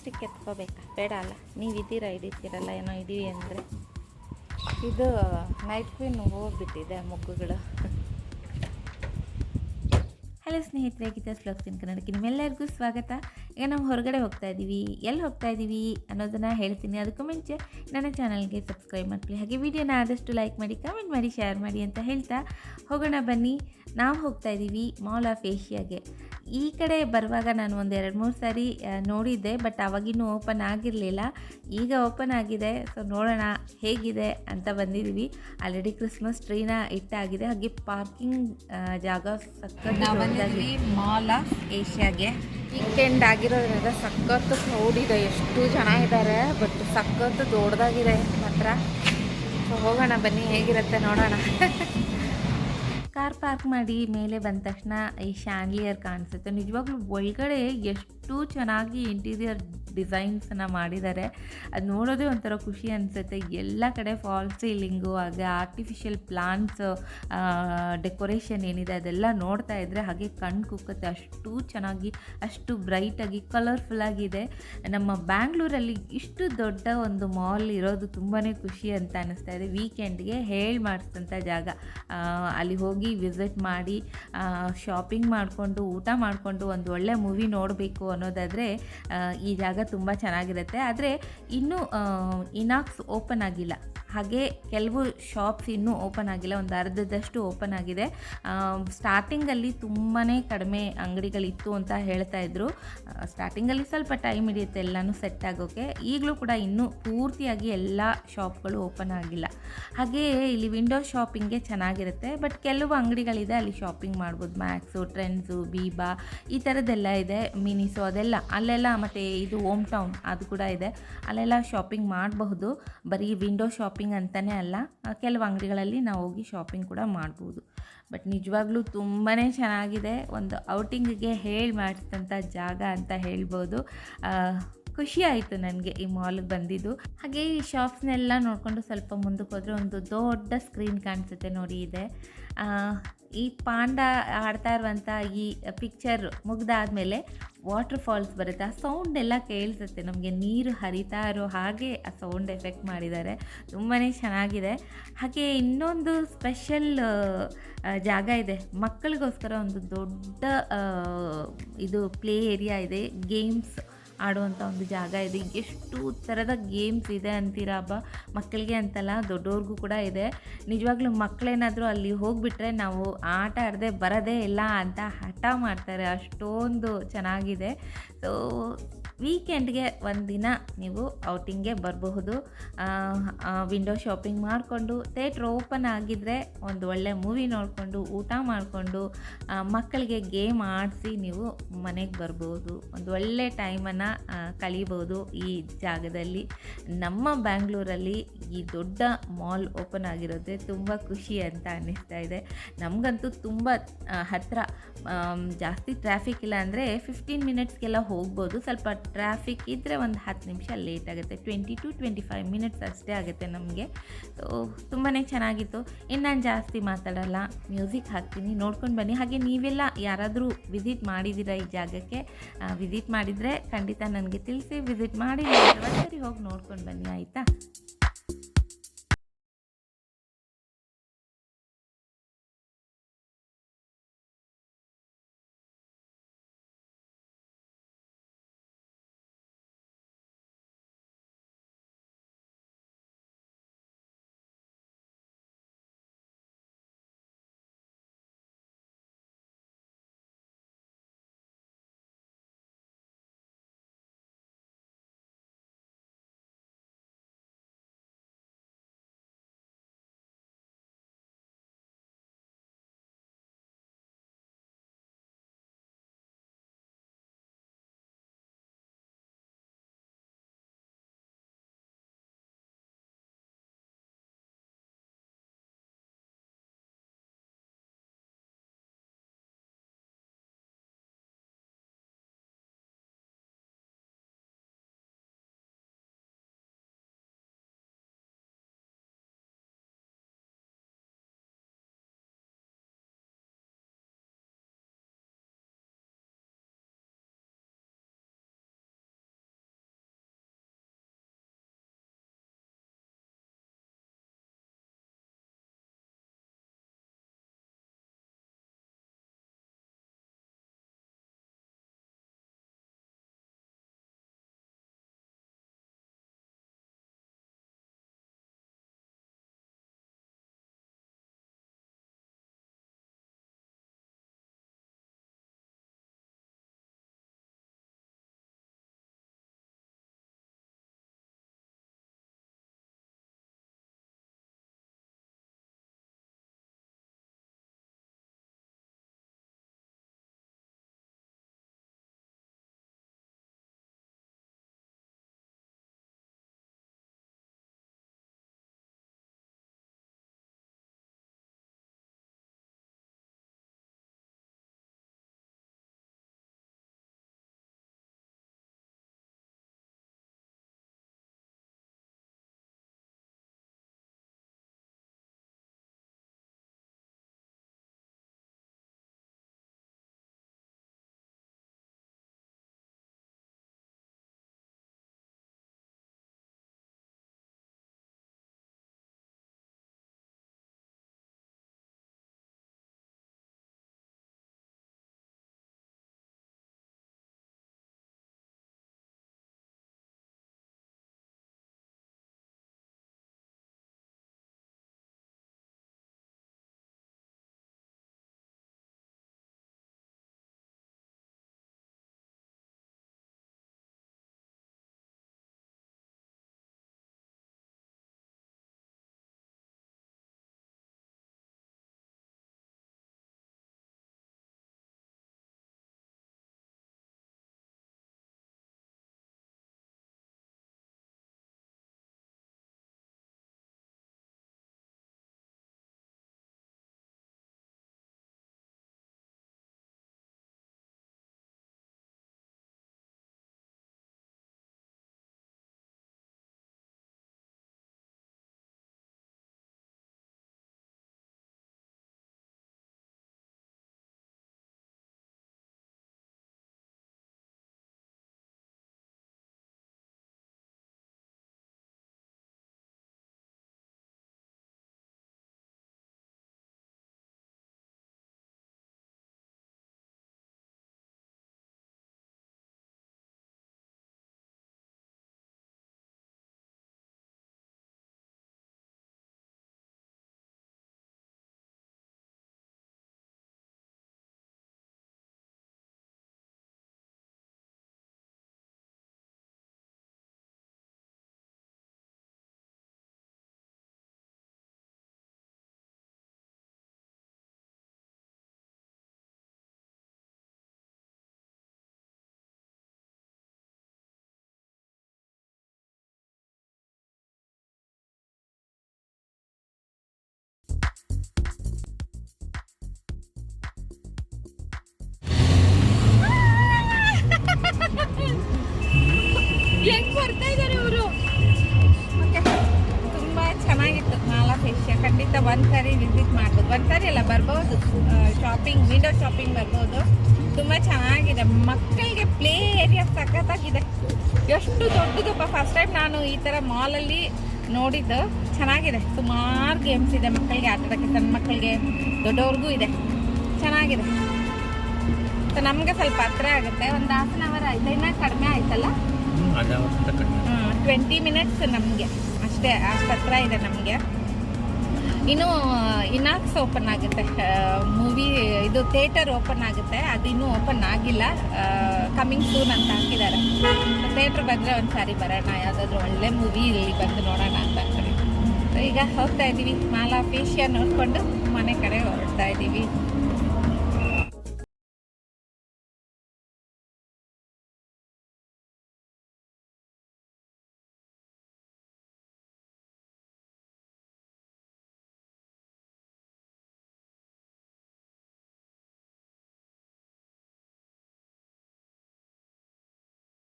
Stick ಎತ್ಕೋಬೇಕಾ? ಬೇಡ ಅಲ್ಲ, ನೀವಿದ್ದೀರಾ ಹಿಡಿತೀರಲ್ಲ, ಏನೋ ಇದೀವಿ ಅಂದರೆ. ಇದು ನೈಟ್ ಕ್ವೀನ್ ಹೋಗ್ಬಿಟ್ಟಿದೆ ಮೊಗ್ಗುಗಳು. ಹಲೋ ಸ್ನೇಹಿತರೆ, ಗೀತಾಸ್ ವ್ಲಾಗ್ಸ್ ಇನ್ ಕನ್ನಡಕ್ಕೆ ನಿಮ್ಮೆಲ್ಲರಿಗೂ ಸ್ವಾಗತ. ಈಗ ನಾವು ಹೊರಗಡೆ ಹೋಗ್ತಾ ಇದ್ದೀವಿ. ಎಲ್ಲಿ ಹೋಗ್ತಾ ಇದ್ದೀವಿ ಅನ್ನೋದನ್ನು ಹೇಳ್ತೀನಿ. ಅದಕ್ಕೂ ಮುಂಚೆ ನನ್ನ ಚಾನಲ್ಗೆ ಸಬ್ಸ್ಕ್ರೈಬ್ ಮಾಡ್ಕೊಳ್ಳಿ, ಹಾಗೆ ವಿಡಿಯೋನ ಆದಷ್ಟು ಲೈಕ್ ಮಾಡಿ, ಕಮೆಂಟ್ ಮಾಡಿ, ಶೇರ್ ಮಾಡಿ ಅಂತ ಹೇಳ್ತಾ ಹೋಗೋಣ ಬನ್ನಿ. ನಾವು ಹೋಗ್ತಾ ಇದ್ದೀವಿ ಮಾಲ್ ಆಫ್ ಏಷ್ಯಾಗೆ. ಈ ಕಡೆ ಬರುವಾಗ ನಾನು ಒಂದು 2-3 ಸಾರಿ ನೋಡಿದ್ದೆ, ಬಟ್ ಅವಾಗಿನ್ನೂ ಓಪನ್ ಆಗಿರಲಿಲ್ಲ. ಈಗ ಓಪನ್ ಆಗಿದೆ, ಸೊ ನೋಡೋಣ ಹೇಗಿದೆ ಅಂತ ಬಂದಿದ್ದೀವಿ. ಆಲ್ರೆಡಿ ಕ್ರಿಸ್ಮಸ್ ಟ್ರೀನ ಇಟ್ಟಾಗಿದೆ, ಹಾಗೆ ಪಾರ್ಕಿಂಗ್ ಜಾಗ ಸಕ್ಕತ್ತಾಗಿ. ಮಾಲ್ ಆಫ್ ಏಷ್ಯಾಗೆ ವೀಕೆಂಡ್ ಆಗಿರೋದ್ರಿಂದ ಸಖತ್ತು ಕ್ರೌಡ್ ಇದೆ, ಎಷ್ಟು ಜನ ಇದ್ದಾರೆ, ಬಟ್ ಸಖತ್ತು ದೊಡ್ಡದಾಗಿದೆ ಮಾತ್ರ. ಸೊ ಹೋಗೋಣ ಬನ್ನಿ, ಹೇಗಿರುತ್ತೆ ನೋಡೋಣ. ಕಾರ್ ಪಾರ್ಕ್ ಮಾಡಿ ಮೇಲೆ ಬಂದ ತಕ್ಷಣ ಈ ಶಾಂಡ್ಲಿಯರ್ ಕಾಣಿಸುತ್ತೆ. ನಿಜವಾಗ್ಲೂ ಒಳಗಡೆ ಎಷ್ಟು ಚೆನ್ನಾಗಿ ಇಂಟೀರಿಯರ್ ಡಿಸೈನ್ಸನ್ನು ಮಾಡಿದ್ದಾರೆ. ಅದು ನೋಡೋದೇ ಒಂಥರ ಖುಷಿ ಅನಿಸುತ್ತೆ. ಎಲ್ಲ ಕಡೆ ಫಾಲ್ ಸೀಲಿಂಗು, ಹಾಗೆ ಆರ್ಟಿಫಿಷಿಯಲ್ ಪ್ಲಾಂಟ್ಸ್ ಡೆಕೋರೇಷನ್ ಏನಿದೆ ಅದೆಲ್ಲ ನೋಡ್ತಾ ಇದ್ದರೆ ಹಾಗೆ ಕಣ್ಣು ಕುಕ್ಕುತ್ತೆ. ಅಷ್ಟು ಚೆನ್ನಾಗಿ, ಅಷ್ಟು ಬ್ರೈಟಾಗಿ, ಕಲರ್ಫುಲ್ಲಾಗಿದೆ. ನಮ್ಮ ಬ್ಯಾಂಗ್ಳೂರಲ್ಲಿ ಇಷ್ಟು ದೊಡ್ಡ ಒಂದು ಮಾಲ್ ಇರೋದು ತುಂಬಾ ಖುಷಿ ಅಂತ ಅನ್ನಿಸ್ತಾ ಇದೆ. ವೀಕೆಂಡ್ಗೆ ಹೇಳಿ ಮಾಡಿಸಿದಂಥ ಜಾಗ. ಅಲ್ಲಿ ಹೋಗಿ ವಿಸಿಟ್ ಮಾಡಿ ಶಾಪಿಂಗ್ ಮಾಡಿಕೊಂಡು, ಊಟ ಮಾಡಿಕೊಂಡು ಒಂದು ಒಳ್ಳೆ ಮೂವಿ ನೋಡಬೇಕು ಅನ್ನೋದಾದರೆ ಈ ಜಾಗ ತುಂಬ ಚೆನ್ನಾಗಿರುತ್ತೆ. ಆದರೆ ಇನ್ನೂ ಇನಾಕ್ಸ್ ಓಪನ್ ಆಗಿಲ್ಲ, ಹಾಗೆ ಕೆಲವು ಶಾಪ್ಸ್ ಇನ್ನೂ ಓಪನ್ ಆಗಿಲ್ಲ, ಒಂದು ಅರ್ಧದಷ್ಟು ಓಪನ್ ಆಗಿದೆ. ಸ್ಟಾರ್ಟಿಂಗಲ್ಲಿ ತುಂಬಾ ಕಡಿಮೆ ಅಂಗಡಿಗಳಿತ್ತು ಅಂತ ಹೇಳ್ತಾ ಇದ್ರು. ಸ್ಟಾರ್ಟಿಂಗಲ್ಲಿ ಸ್ವಲ್ಪ ಟೈಮ್ ಹಿಡಿಯುತ್ತೆ ಎಲ್ಲನೂ ಸೆಟ್ ಆಗೋಕ್ಕೆ. ಈಗಲೂ ಕೂಡ ಇನ್ನೂ ಪೂರ್ತಿಯಾಗಿ ಎಲ್ಲ ಶಾಪ್ಗಳು ಓಪನ್ ಆಗಿಲ್ಲ. ಹಾಗೆ ಇಲ್ಲಿ ವಿಂಡೋ ಶಾಪಿಂಗ್ಗೆ ಚೆನ್ನಾಗಿರುತ್ತೆ, ಬಟ್ ಕೆಲವು ಅಂಗಡಿಗಳಿದೆ ಅಲ್ಲಿ ಶಾಪಿಂಗ್ ಮಾಡ್ಬೋದು. ಮ್ಯಾಕ್ಸು, ಟ್ರೆಂಡ್ಸು, ಬೀಬಾ ಈ ಥರದ್ದೆಲ್ಲ ಇದೆ, ಮಿನಿಸು ಅದೆಲ್ಲ ಅಲ್ಲೆಲ್ಲ. ಮತ್ತು ಇದು ಹೋಮ್ ಟೌನ್ ಅದು ಕೂಡ ಇದೆ, ಅಲ್ಲೆಲ್ಲ ಶಾಪಿಂಗ್ ಮಾಡಬಹುದು. ಬರೀ ವಿಂಡೋ ಶಾಪಿಂಗ್ ಅಂತಲೇ ಅಲ್ಲ, ಕೆಲವು ಅಂಗಡಿಗಳಲ್ಲಿ ನಾವು ಹೋಗಿ ಶಾಪಿಂಗ್ ಕೂಡ ಮಾಡ್ಬೋದು. ಬಟ್ ನಿಜವಾಗ್ಲೂ ತುಂಬಾ ಚೆನ್ನಾಗಿದೆ. ಒಂದು ಔಟಿಂಗಿಗೆ ಹೇಳಿ ಮಾಡಿಸಿದಂಥ ಜಾಗ ಅಂತ ಹೇಳ್ಬೋದು. ಖುಷಿ ಆಯಿತು ನನಗೆ ಈ ಮಾಲ್ಗೆ ಬಂದಿದ್ದು. ಹಾಗೆ ಈ ಶಾಪ್ಸ್ನೆಲ್ಲ ನೋಡಿಕೊಂಡು ಸ್ವಲ್ಪ ಮುಂದಕ್ಕೆ ಹೋದರೆ ಒಂದು ದೊಡ್ಡ ಸ್ಕ್ರೀನ್ ಕಾಣಿಸುತ್ತೆ ನೋಡಿ ಇದೆ. ಈ ಪಾಂಡ ಆಡ್ತಾ ಇರುವಂಥ ಈ ಪಿಕ್ಚರ್ ಮುಗ್ದಾದಮೇಲೆ ವಾಟರ್ ಫಾಲ್ಸ್ ಬರುತ್ತೆ. ಆ ಸೌಂಡ್ ಎಲ್ಲ ಕೇಳಿಸುತ್ತೆ ನಮಗೆ, ನೀರು ಹರಿತಾ ಇರೋ ಹಾಗೆ ಆ ಸೌಂಡ್ ಎಫೆಕ್ಟ್ ಮಾಡಿದ್ದಾರೆ. ತುಂಬಾ ಚೆನ್ನಾಗಿದೆ. ಹಾಗೆ ಇನ್ನೊಂದು ಸ್ಪೆಷಲ್ ಜಾಗ ಇದೆ, ಮಕ್ಕಳಿಗೋಸ್ಕರ ಒಂದು ದೊಡ್ಡ ಇದು ಪ್ಲೇ ಏರಿಯಾ ಇದೆ, ಗೇಮ್ಸ್ ಆಡುವಂಥ ಒಂದು ಜಾಗ ಇದೆ. ಎಷ್ಟು ಥರದ ಗೇಮ್ಸ್ ಇದೆ ಅಂತೀರಾ ಹಬ್ಬ, ಮಕ್ಕಳಿಗೆ ಅಂತಲ್ಲ ದೊಡ್ಡವ್ರಿಗೂ ಕೂಡ ಇದೆ. ನಿಜವಾಗ್ಲೂ ಮಕ್ಕಳೇನಾದರೂ ಅಲ್ಲಿ ಹೋಗಿಬಿಟ್ರೆ ನಾವು ಆಟ ಆಡದೆ ಬರೋದೇ ಇಲ್ಲ ಅಂತ ಹಠ ಮಾಡ್ತಾರೆ, ಅಷ್ಟೊಂದು ಚೆನ್ನಾಗಿದೆ. ಸೊ ವೀಕೆಂಡ್ಗೆ ಒಂದಿನ ನೀವು ಔಟಿಂಗ್ಗೆ ಬರಬಹುದು. ವಿಂಡೋ ಶಾಪಿಂಗ್ ಮಾಡಿಕೊಂಡು, ಥಿಯೇಟ್ರ್ ಓಪನ್ ಆಗಿದ್ದರೆ ಒಂದು ಒಳ್ಳೆ ಮೂವಿ ನೋಡಿಕೊಂಡು, ಊಟ ಮಾಡಿಕೊಂಡು, ಮಕ್ಕಳಿಗೆ ಗೇಮ್ ಆಡಿಸಿ ನೀವು ಮನೆಗೆ ಬರ್ಬೋದು. ಒಂದು ಒಳ್ಳೆ ಟೈಮನ್ನು ಕಳೀಬೋದು ಈ ಜಾಗದಲ್ಲಿ. ನಮ್ಮ ಬ್ಯಾಂಗ್ಳೂರಲ್ಲಿ ಈ ದೊಡ್ಡ ಮಾಲ್ ಓಪನ್ ಆಗಿರೋದೇ ತುಂಬ ಖುಷಿ ಅಂತ ಅನ್ನಿಸ್ತಾ ಇದೆ. ನಮಗಂತೂ ತುಂಬ ಹತ್ತಿರ, ಜಾಸ್ತಿ ಟ್ರಾಫಿಕ್ ಇಲ್ಲ ಅಂದರೆ 15 ಮಿನಿಟ್ಸ್ಗೆಲ್ಲ ಹೋಗ್ಬೋದು. ಸ್ವಲ್ಪ ಟ್ರಾಫಿಕ್ ಇದ್ದರೆ ಒಂದು 10 ನಿಮಿಷ ಲೇಟ್ ಆಗುತ್ತೆ, 20 to 25 ಮಿನಿಟ್ಸ್ ಅಷ್ಟೇ ಆಗುತ್ತೆ ನಮಗೆ. ಸೊ ತುಂಬಾ ಚೆನ್ನಾಗಿತ್ತು. ಇನ್ನು ನಾನು ಜಾಸ್ತಿ ಮಾತಾಡಲ್ಲ, ಮ್ಯೂಸಿಕ್ ಹಾಕ್ತೀನಿ, ನೋಡ್ಕೊಂಡು ಬನ್ನಿ. ಹಾಗೆ ನೀವೆಲ್ಲ ಯಾರಾದರೂ ವಿಸಿಟ್ ಮಾಡಿದ್ದೀರಾ ಈ ಜಾಗಕ್ಕೆ? ವಿಸಿಟ್ ಮಾಡಿದರೆ ಖಂಡಿತ ನನಗೆ ತಿಳಿಸಿ. ವಿಸಿಟ್ ಮಾಡಿ ಒಂದ್ಸರಿ ಹೋಗಿ ನೋಡ್ಕೊಂಡು ಬನ್ನಿ, ಆಯಿತಾ? ಒಂದ್ಸರಿ ವಿಸಿಟ್ ಮಾಡ್ಬೋದು, ಒಂದ್ಸರಿ ಅಲ್ಲ ಬರ್ಬೋದು, ಶಾಪಿಂಗ್ ವಿಂಡೋ ಶಾಪಿಂಗ್ ಬರ್ಬೋದು. ತುಂಬ ಚೆನ್ನಾಗಿದೆ, ಮಕ್ಕಳಿಗೆ ಪ್ಲೇ ಏರಿಯಾ ಸಖತ್ತಾಗಿದೆ, ಎಷ್ಟು ದೊಡ್ಡದಪ್ಪ. ಫಸ್ಟ್ ಟೈಮ್ ನಾನು ಈ ಥರ ಮಾಲಲ್ಲಿ ನೋಡಿದ್ದು. ಚೆನ್ನಾಗಿದೆ, ಸುಮಾರು ಗೇಮ್ಸ್ ಇದೆ ಮಕ್ಕಳಿಗೆ ಆಟಾಡೋಕ್ಕೆ, ಸಣ್ಣ ಮಕ್ಕಳಿಗೆ ದೊಡ್ಡವ್ರಿಗೂ ಇದೆ, ಚೆನ್ನಾಗಿದೆ. ಸೊ ನಮಗೆ ಸ್ವಲ್ಪ ಹತ್ರ ಆಗುತ್ತೆ, ಒಂದು ಹಾಫ್ ಆನ್ ಅವರ್ ಆಯ್ತು, ಇನ್ನೂ ಕಡಿಮೆ ಆಯ್ತಲ್ಲ, 20 ಮಿನಿಟ್ಸ್ ನಮಗೆ ಅಷ್ಟೇ, ಅಷ್ಟು ಹತ್ರ ಇದೆ ನಮಗೆ. ಇನ್ನು ಇನಾಕ್ಸ್ ಓಪನ್ ಆಗುತ್ತೆ, ಮೂವಿ ಇದು ಥಿಯೇಟರ್ ಓಪನ್ ಆಗುತ್ತೆ, ಅದು ಇನ್ನೂ ಓಪನ್ ಆಗಿಲ್ಲ, ಕಮಿಂಗ್ ಸೂನ್ ಅಂತ ಹಾಕಿದ್ದಾರೆ. ಥಿಯೇಟ್ರ್ ಬಂದರೆ ಒಂದು ಸಾರಿ ಬರೋಣ, ಯಾವುದಾದ್ರೂ ಒಳ್ಳೆ ಮೂವಿ ಇಲ್ಲಿ ಬಂದು ನೋಡೋಣ ಅಂತ ಅಂದ್ರಿ. ಈಗ ಹೋಗ್ತಾ ಇದ್ದೀವಿ, ಮಾಲಾ ಫೇಶಿಯಲ್ ನೋಡಿಕೊಂಡು ಮನೆ ಕಡೆ ಹೊರಡ್ತಾ ಇದ್ದೀವಿ.